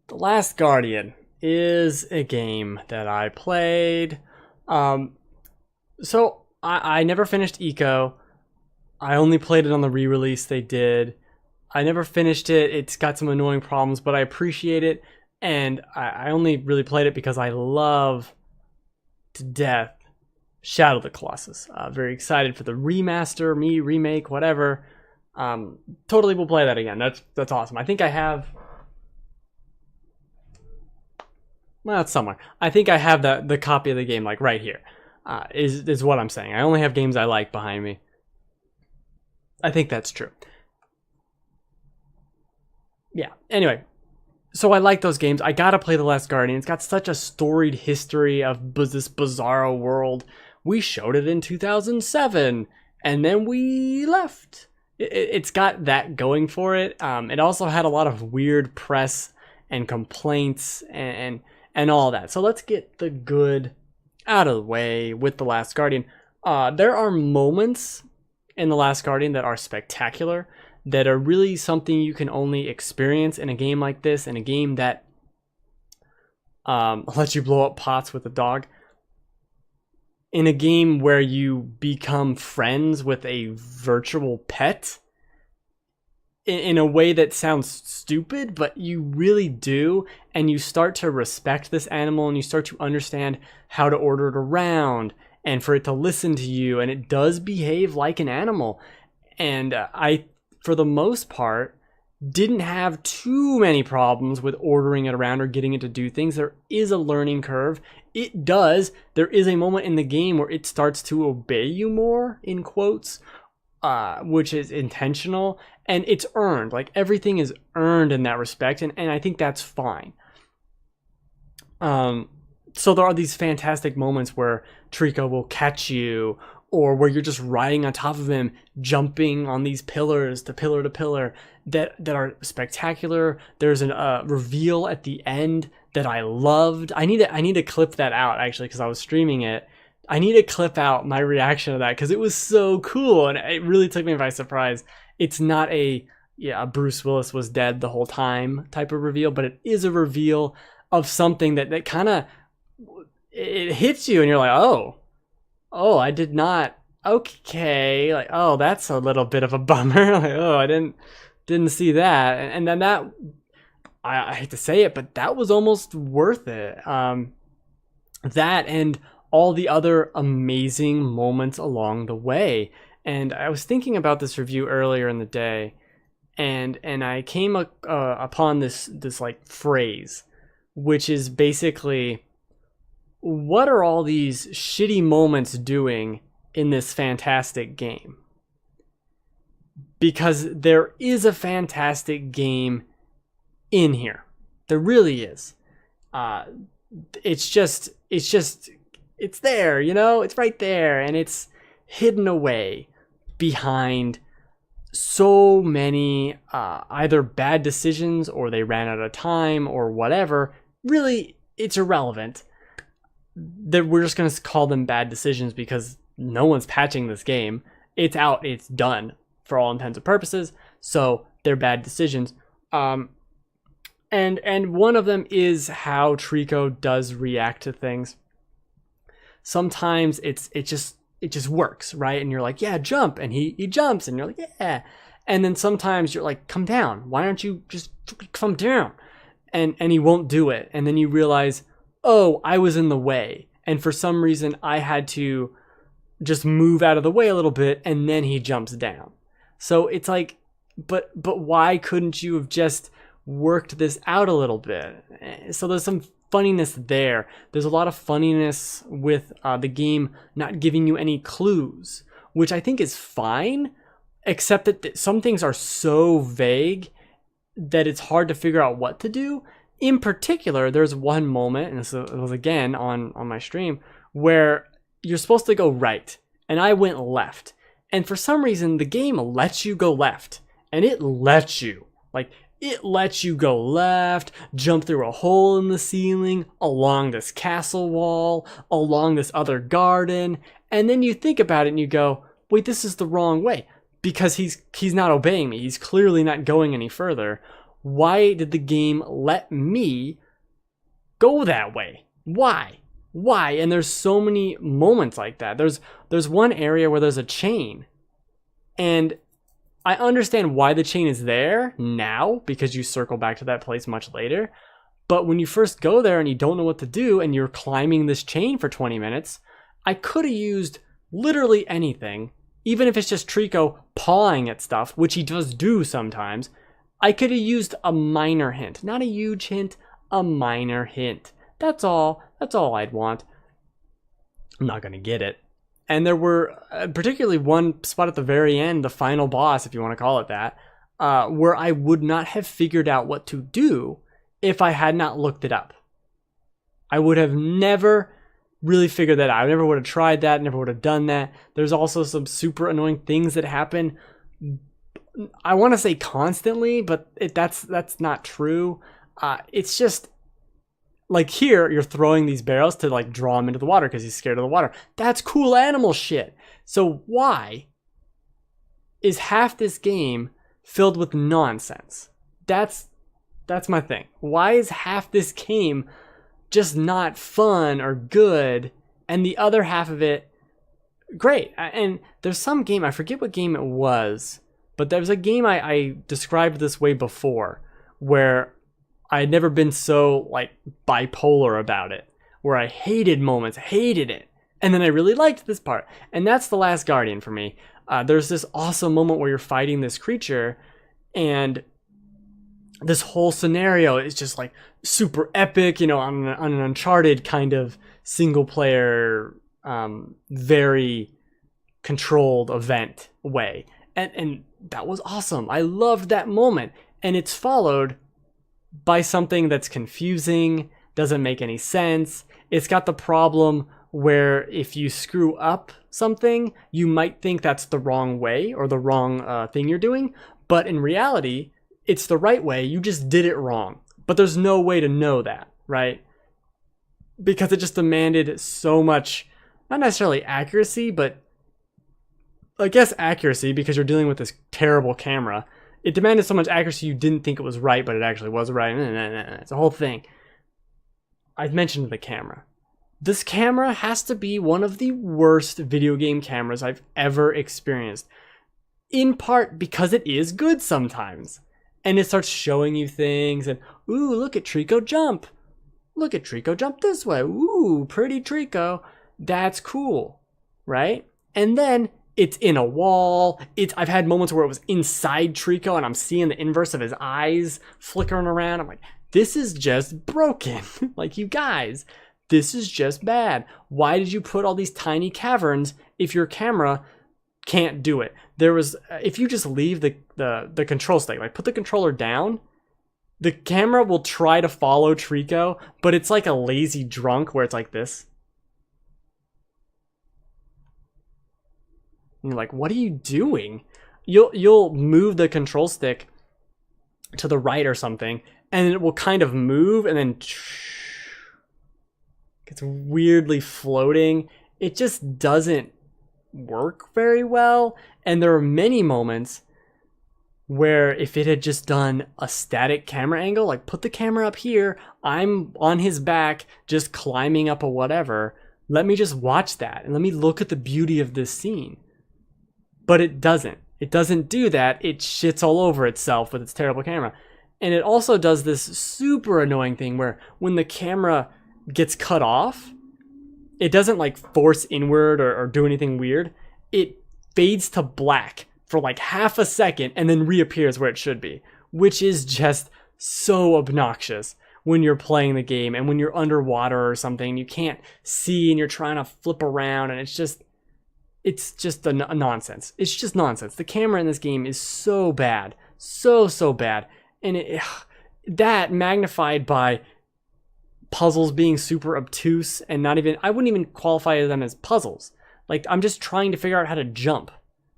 The Last Guardian is a game that I played. Um, so I never finished Eco. I only played it on the re-release they did. I never finished it. It's got some annoying problems, but I appreciate it. And I only really played it because I love to death Shadow of the Colossus. Very excited for the remaster, remake, whatever. Totally will play that again. That's awesome. I think I have. Well, it's somewhere. I think I have the copy of the game like right here. Is what I'm saying. I only have games I like behind me. I think that's true. Yeah. Anyway, so I like those games. I gotta play The Last Guardian. It's got such a storied history of this bizarro world. We showed it in 2007, and then we left. It's got that going for it. It also had a lot of weird press and complaints and all that. So let's get the good out of the way with The Last Guardian. There are moments in The Last Guardian that are spectacular, that are really something you can only experience in a game like this, in a game that lets you blow up pots with a dog, in a game where you become friends with a virtual pet in a way that sounds stupid, but you really do, and you start to respect this animal and you start to understand how to order it around and for it to listen to you, and it does behave like an animal. And I, for the most part, didn't have too many problems with ordering it around or getting it to do things. There is a learning curve. It does. There is a moment in the game where it starts to obey you more, in quotes, which is intentional, and it's earned. Like, everything is earned in that respect, and I think that's fine. So there are these fantastic moments where Trico will catch you, or where you're just riding on top of him, jumping on these pillars to pillar, that are spectacular. There's a reveal at the end that I loved. I need to clip that out, actually, because I was streaming it. I need to clip out my reaction to that because it was so cool, and it really took me by surprise. It's not a Bruce Willis was dead the whole time type of reveal, but it is a reveal of something that kind of, it hits you and you're like, oh, I did not. Okay, like, oh, that's a little bit of a bummer. Like, oh, I didn't see that, and then that, I hate to say it, but that was almost worth it. That and all the other amazing moments along the way. And I was thinking about this review earlier in the day, and I came upon this like phrase, which is basically, what are all these shitty moments doing in this fantastic game? Because there is a fantastic game in here. There really is. It's there, you know? It's right there, and it's hidden away behind so many either bad decisions, or they ran out of time, or whatever. Really, it's irrelevant. That we're just going to call them bad decisions because no one's patching this game. It's out, it's done for all intents and purposes. So they're bad decisions. And one of them is how Trico does react to things. Sometimes it just works, right? And you're like, yeah, jump, and he jumps, and you're like, yeah. And then sometimes you're like, come down. Why don't you just come down? And he won't do it. And then you realize, oh, I was in the way, and for some reason I had to just move out of the way a little bit, and then he jumps down. So it's like, but why couldn't you have just worked this out a little bit? So there's some funniness there. There's a lot of funniness with the game not giving you any clues, which I think is fine, except that some things are so vague that it's hard to figure out what to do. In particular, there's one moment, and this was again on my stream, where you're supposed to go right, and I went left. And for some reason, the game lets you go left, and it lets you go left, jump through a hole in the ceiling, along this castle wall, along this other garden, and then you think about it and you go, wait, this is the wrong way, because he's not obeying me. He's clearly not going any further. why did the game let me go that way? Why? And there's so many moments like that. There's one area where there's a chain, and I understand why the chain is there now, because you circle back to that place much later. But when you first go there and you don't know what to do and you're climbing this chain for 20 minutes, I could have used literally anything, even if it's just Trico pawing at stuff, which he does do sometimes. I could have used a minor hint, not a huge hint, a minor hint. That's all I'd want. I'm not going to get it. And there were particularly one spot at the very end, the final boss, if you want to call it that, where I would not have figured out what to do if I had not looked it up. I would have never really figured that out. I never would have tried that, never would have done that. There's also some super annoying things that happen. I want to say constantly, but that's not true. It's just like here, you're throwing these barrels to like draw him into the water because he's scared of the water. That's cool animal shit. So why is half this game filled with nonsense? That's my thing. Why is half this game just not fun or good, and the other half of it great? And there's some game, I forget what game it was, but there was a game I described this way before, where I had never been so like bipolar about it, where I hated moments, hated it, and then I really liked this part. And that's The Last Guardian for me. There's this awesome moment where you're fighting this creature, and this whole scenario is just like super epic, you know, on an Uncharted kind of single player, very controlled event way. And that was awesome. I loved that moment. And it's followed by something that's confusing, doesn't make any sense. It's got the problem where if you screw up something, you might think that's the wrong way or the wrong thing you're doing. But in reality, it's the right way. You just did it wrong. But there's no way to know that, right? Because it just demanded so much, not necessarily accuracy, but I guess accuracy, because you're dealing with this terrible camera. It demanded so much accuracy you didn't think it was right, but it actually was right. It's a whole thing. I mentioned the camera. This camera has to be one of the worst video game cameras I've ever experienced. In part because it is good sometimes. And it starts showing you things and, ooh, look at Trico jump. Look at Trico jump this way. Ooh, pretty Trico. That's cool, right? And then it's in a wall. I've had moments where it was inside Trico and I'm seeing the inverse of his eyes flickering around. I'm like, this is just broken. Like, you guys, this is just bad. Why did you put all these tiny caverns if your camera can't do it? There was, if you just leave the control stick, like put the controller down, the camera will try to follow Trico, but it's like a lazy drunk where it's like this. And you're like, what are you doing? You'll move the control stick to the right or something, and it will kind of move, and then it's weirdly floating. It just doesn't work very well. And there are many moments where if it had just done a static camera angle, like put the camera up here, I'm on his back just climbing up a whatever, let me just watch that and let me look at the beauty of this scene. But it doesn't do that. It shits all over itself with its terrible camera. And it also does this super annoying thing where when the camera gets cut off, it doesn't like force inward or do anything weird. It fades to black for like half a second and then reappears where it should be, which is just so obnoxious when you're playing the game and when you're underwater or something, you can't see and you're trying to flip around, and it's just a nonsense. It's just nonsense. The camera in this game is so bad, so bad. And that magnified by puzzles being super obtuse and I wouldn't even qualify them as puzzles. Like, I'm just trying to figure out how to jump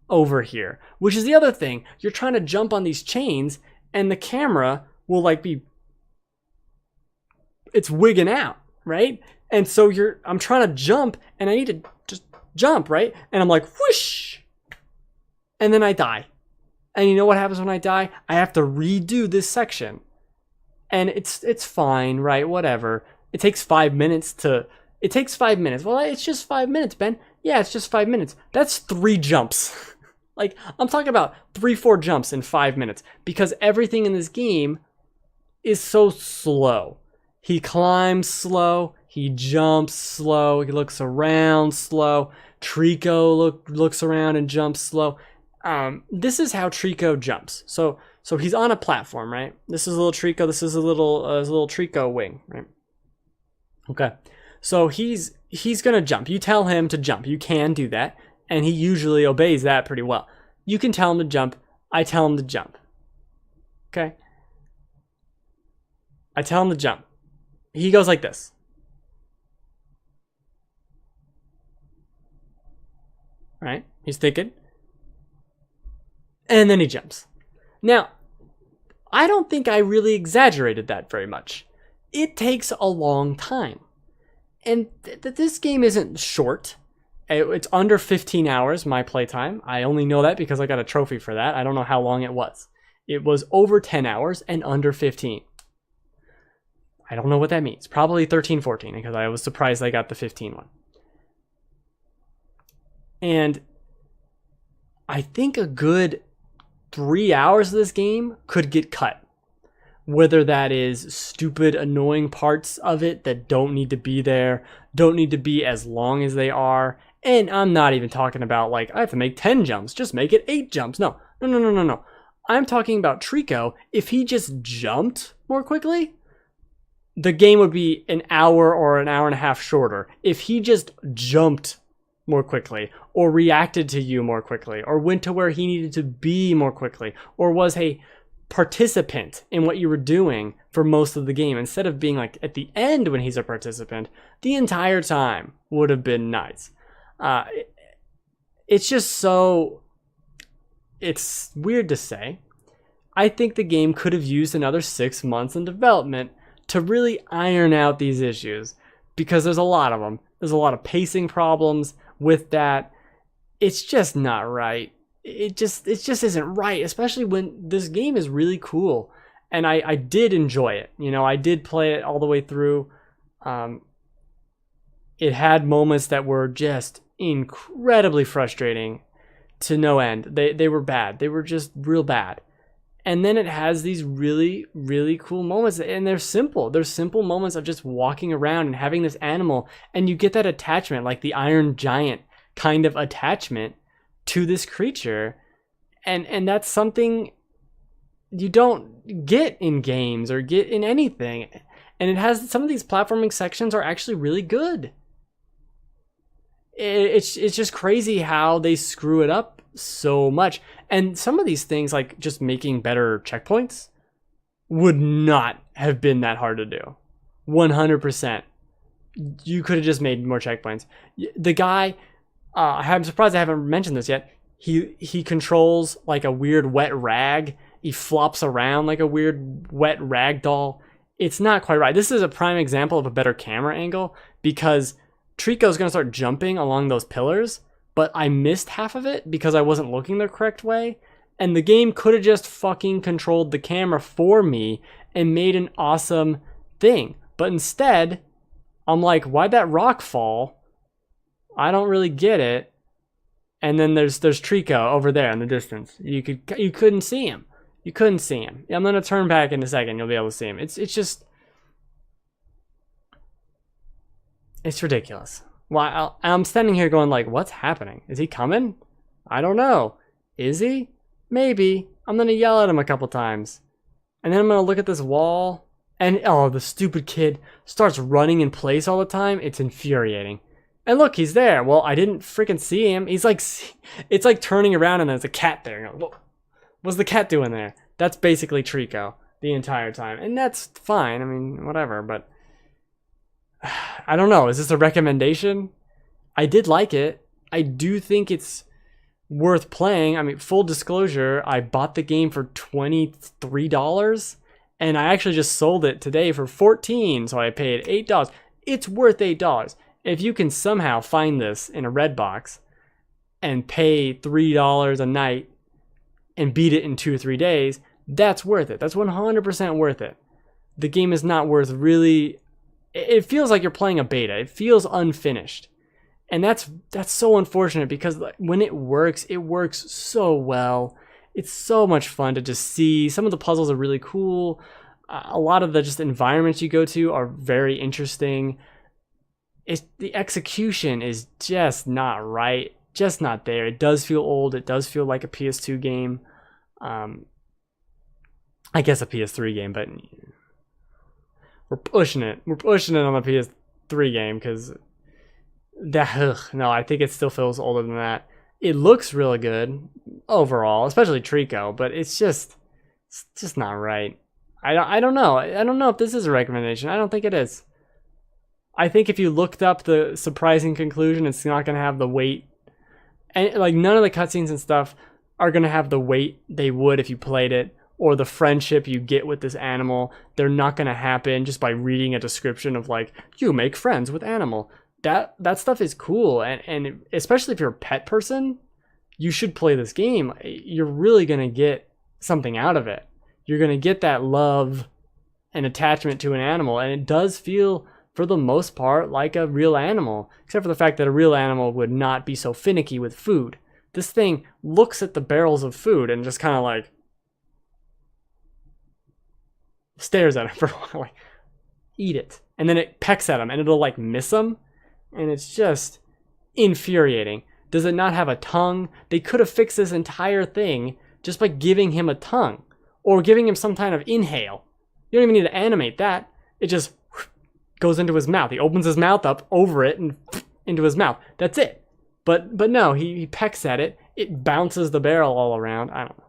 over here, which is the other thing. You're trying to jump on these chains and the camera will like it's wigging out, right? And so I'm trying to jump and I need to just jump, right? And I'm like, whoosh, and then I die. And you know what happens when I die? I have to redo this section. And it's fine, right? Whatever. It takes 5 minutes to... It takes 5 minutes. Well, it's just 5 minutes, Ben. Yeah, it's just 5 minutes. That's 3 jumps. Like, I'm talking about 3-4 jumps in 5 minutes. Because everything in this game is so slow. He climbs slow. He jumps slow. He looks around slow. Trico looks around and jumps slow. This is how Trico jumps. So he's on a platform, right? This is a little Trico. This is a little Trico wing, right? Okay. So he's gonna jump. You tell him to jump. You can do that, and he usually obeys that pretty well. You can tell him to jump. I tell him to jump. Okay. I tell him to jump. He goes like this. Right? He's thinking. And then he jumps. Now, I don't think I really exaggerated that very much. It takes a long time. And this game isn't short. It's under 15 hours, my playtime. I only know that because I got a trophy for that. I don't know how long it was. It was over 10 hours and under 15. I don't know what that means. Probably 13, 14, because I was surprised I got the 15 one. And I think a good 3 hours of this game could get cut. Whether that is stupid, annoying parts of it that don't need to be there, don't need to be as long as they are. And I'm not even talking about like, I have to make 10 jumps, just make it 8 jumps. No. I'm talking about Trico. If he just jumped more quickly, the game would be an hour or an hour and a half shorter. If he just jumped more quickly, or reacted to you more quickly, or went to where he needed to be more quickly, or was a participant in what you were doing for most of the game, instead of being like at the end when he's a participant, the entire time would have been nice. It's just so... It's weird to say. I think the game could have used another 6 months in development to really iron out these issues, because there's a lot of them. There's a lot of pacing problems with that. It's just not right. It just isn't right, especially when this game is really cool. And I did enjoy it. You know, I did play it all the way through. It had moments that were just incredibly frustrating to no end. They were bad. They were just real bad. And then it has these really, really cool moments, and they're simple. They're simple moments of just walking around and having this animal, and you get that attachment, like the Iron Giant kind of attachment to this creature. And that's something you don't get in games or get in anything. And it has, some of these platforming sections are actually really good. It's just crazy how they screw it up so much. And some of these things, like just making better checkpoints, would not have been that hard to do. 100%. You could have just made more checkpoints. The guy, I'm surprised I haven't mentioned this yet. He controls like a weird wet rag. He flops around like a weird wet rag doll. It's not quite right. This is a prime example of a better camera angle, because Trico's going to start jumping along those pillars, but I missed half of it because I wasn't looking the correct way. And the game could have just fucking controlled the camera for me and made an awesome thing. But instead, I'm like, why'd that rock fall? I don't really get it. And then there's Trico over there in the distance. You couldn't see him. You couldn't see him. I'm gonna turn back in a second. You'll be able to see him. It's just, it's ridiculous. Well, I'm standing here going like, what's happening? Is he coming? I don't know. Is he? Maybe. I'm gonna yell at him a couple times, and then I'm gonna look at this wall, and oh, the stupid kid starts running in place all the time. It's infuriating. And look, he's there. Well, I didn't freaking see him. He's like, it's like turning around and there's a cat there. You're like, what's the cat doing there? That's basically Trico the entire time, and that's fine. I mean, whatever. But I don't know. Is this a recommendation? I did like it. I do think it's worth playing. I mean, full disclosure, I bought the game for $23, and I actually just sold it today for $14, so I paid $8. It's worth $8. If you can somehow find this in a red box and pay $3 a night and beat it in 2 or 3 days, that's worth it. That's 100% worth it. The game is not worth really. It feels like you're playing a beta. It feels unfinished. And that's so unfortunate because when it works so well. It's so much fun to just see. Some of the puzzles are really cool. A lot of the just environments you go to are very interesting. The execution is just not right, just not there. It does feel old. It does feel like a PS2 game. I guess a PS3 game, but we're pushing it. We're pushing it on the PS3 game because no, I think it still feels older than that. It looks really good overall, especially Trico, but it's just not right. I don't know. I don't know if this is a recommendation. I don't think it is. I think if you looked up the surprising conclusion, it's not going to have the weight. And like none of the cutscenes and stuff are going to have the weight they would if you played it, or the friendship you get with this animal. They're not going to happen just by reading a description of like, you make friends with animal. That stuff is cool, and especially if you're a pet person, you should play this game. You're really going to get something out of it. You're going to get that love and attachment to an animal, and it does feel, for the most part, like a real animal, except for the fact that a real animal would not be so finicky with food. This thing looks at the barrels of food and just kind of like stares at it for a while, like, eat it. And then it pecks at him, and it'll like miss him. And it's just infuriating. Does it not have a tongue? They could have fixed this entire thing just by giving him a tongue or giving him some kind of inhale. You don't even need to animate that. It just goes into his mouth. He opens his mouth up over it and into his mouth. That's it. But no, he pecks at it. It bounces the barrel all around. I don't know.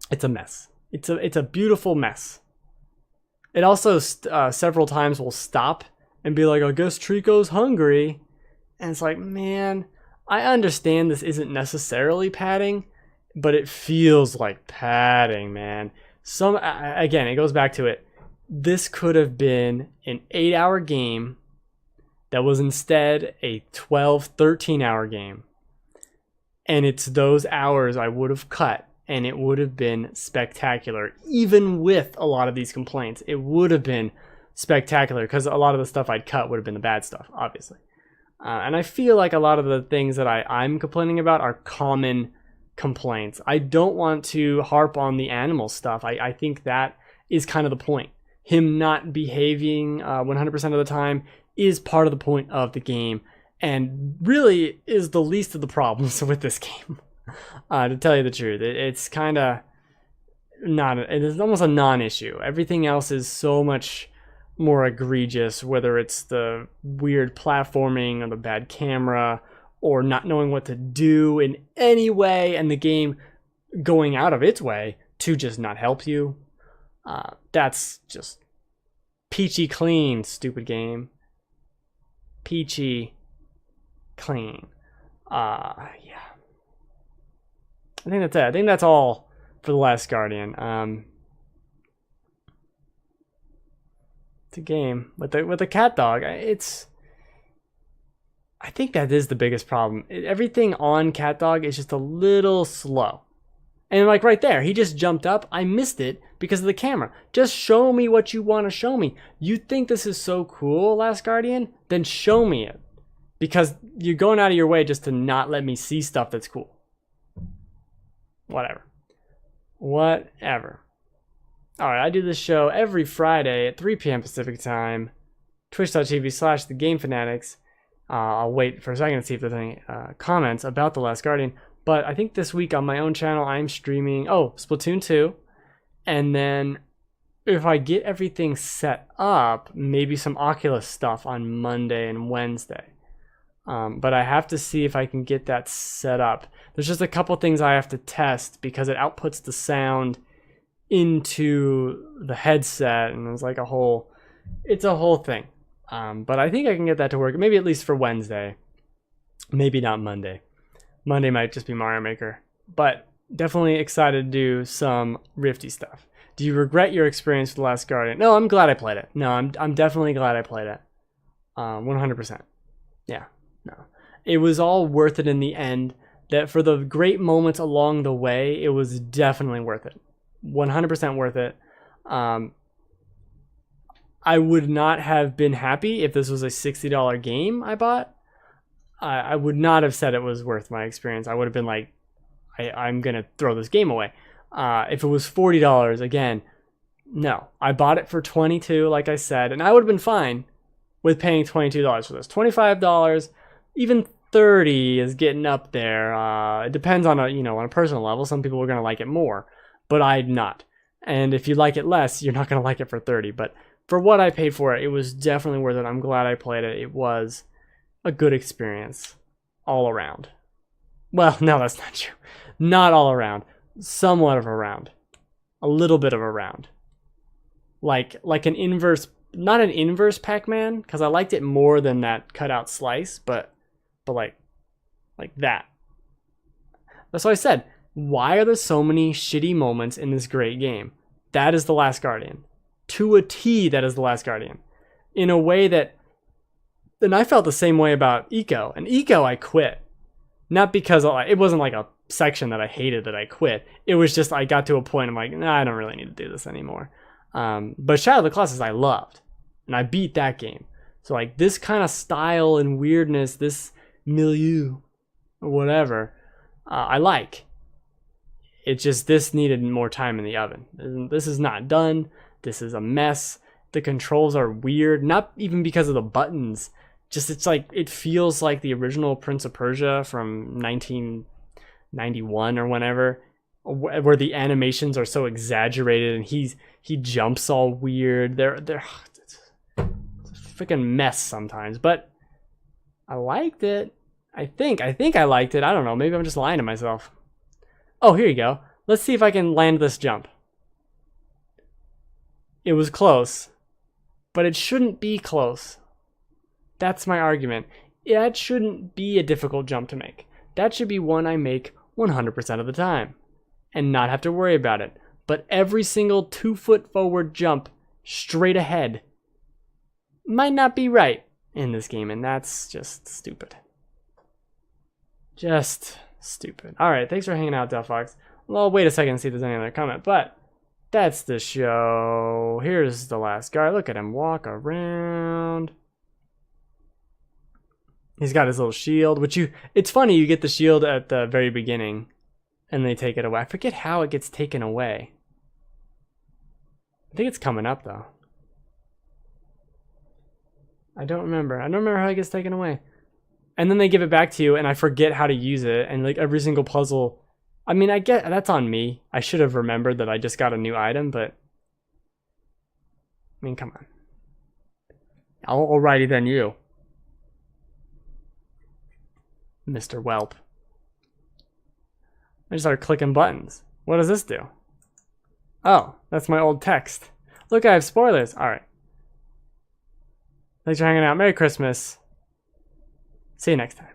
It's a mess. It's a beautiful mess. It also several times will stop and be like, I guess Trico's hungry. And it's like, man, I understand this isn't necessarily padding, but it feels like padding, man. Again, it goes back to it. This could have been an 8-hour game that was instead a 12, 13-hour game. And it's those hours I would have cut, and it would have been spectacular. Even with a lot of these complaints, it would have been spectacular, because a lot of the stuff I'd cut would have been the bad stuff, obviously. And I feel like a lot of the things that I'm complaining about are common complaints. I don't want to harp on the animal stuff. I think that is kind of the point. Him not behaving 100% of the time is part of the point of the game, and really is the least of the problems with this game. To tell you the truth, it's kind of not. It's almost a non-issue. Everything else is so much more egregious, whether it's the weird platforming or the bad camera or not knowing what to do in any way, and the game going out of its way to just not help you. That's just peachy clean, stupid game. Peachy clean. Yeah. I think that's it. I think that's all for The Last Guardian. It's a game with the cat dog. I think that is the biggest problem. Everything on Cat Dog is just a little slow. And like right there, he just jumped up. I missed it because of the camera. Just show me what you want to show me. You think this is so cool, Last Guardian? Then show me it. Because you're going out of your way just to not let me see stuff that's cool. Whatever. Alright, I do this show every Friday at 3 p.m. Pacific Time. Twitch.tv/TheGameFanatics. I'll wait for a second to see if there's any comments about The Last Guardian. But I think this week on my own channel, I'm streaming, Splatoon 2. And then if I get everything set up, maybe some Oculus stuff on Monday and Wednesday. But I have to see if I can get that set up. There's just a couple things I have to test because it outputs the sound into the headset, and it's like a whole thing. But I think I can get that to work, maybe at least for Wednesday. Maybe not Monday. Monday might just be Mario Maker. But definitely excited to do some Rifty stuff. Do you regret your experience with The Last Guardian? No, I'm glad I played it. No, I'm definitely glad I played it. 100%. Yeah, no. It was all worth it in the end. that for the great moments along the way, it was definitely worth it. 100% worth it. I would not have been happy if this was a $60 game I bought. I would not have said it was worth my experience. I would have been like, I'm going to throw this game away. If it was $40, again, no. I bought it for $22, like I said, and I would have been fine with paying $22 for this. $25, even $30 is getting up there. It depends on on a personal level. Some people are going to like it more, but I'm not. And if you like it less, you're not going to like it for $30. But for what I paid for it, it was definitely worth it. I'm glad I played it. It was a good experience all around. Well, no, that's not true. Not all around. Somewhat of a round. A little bit of a round. Like an inverse, not an inverse Pac-Man, because I liked it more than that cutout slice, but like that. That's why I said, why are there so many shitty moments in this great game? That is The Last Guardian. To a T, that is The Last Guardian. In a way that, and I felt the same way about Eco. And Eco, I quit. Not because it wasn't like a section that I hated that I quit. It was just I got to a point I'm like, nah, I don't really need to do this anymore. But Shadow of the Colossus I loved. And I beat that game. So like this kind of style and weirdness, this milieu, or whatever, I like. It's just this needed more time in the oven. This is not done. This is a mess. The controls are weird, not even because of the buttons. Just it's like it feels like the original Prince of Persia from 1991 or whenever, where the animations are so exaggerated and he jumps all weird. It's a freaking mess sometimes, but I liked it. I think I liked it. I don't know. Maybe I'm just lying to myself. Oh, here you go. Let's see if I can land this jump. It was close, but it shouldn't be close. That's my argument. That shouldn't be a difficult jump to make. That should be one I make 100% of the time and not have to worry about it. But every single 2-foot forward jump straight ahead might not be right in this game, and that's just stupid. Just stupid. All right, thanks for hanging out, Delphox. Well, I'll wait a second and see if there's any other comment, but that's the show. Here's the last guy. Look at him walk around. He's got his little shield, which it's funny, you get the shield at the very beginning and they take it away. I forget how it gets taken away. I think it's coming up though. I don't remember how it gets taken away. And then they give it back to you and I forget how to use it, and like every single puzzle, I mean, I get that's on me. I should have remembered that I just got a new item, but I mean, come on. Alrighty then, you, Mr. Whelp. I just started clicking buttons. What does this do? Oh, that's my old text. Look, I have spoilers. All right. Thanks for hanging out. Merry Christmas. See you next time.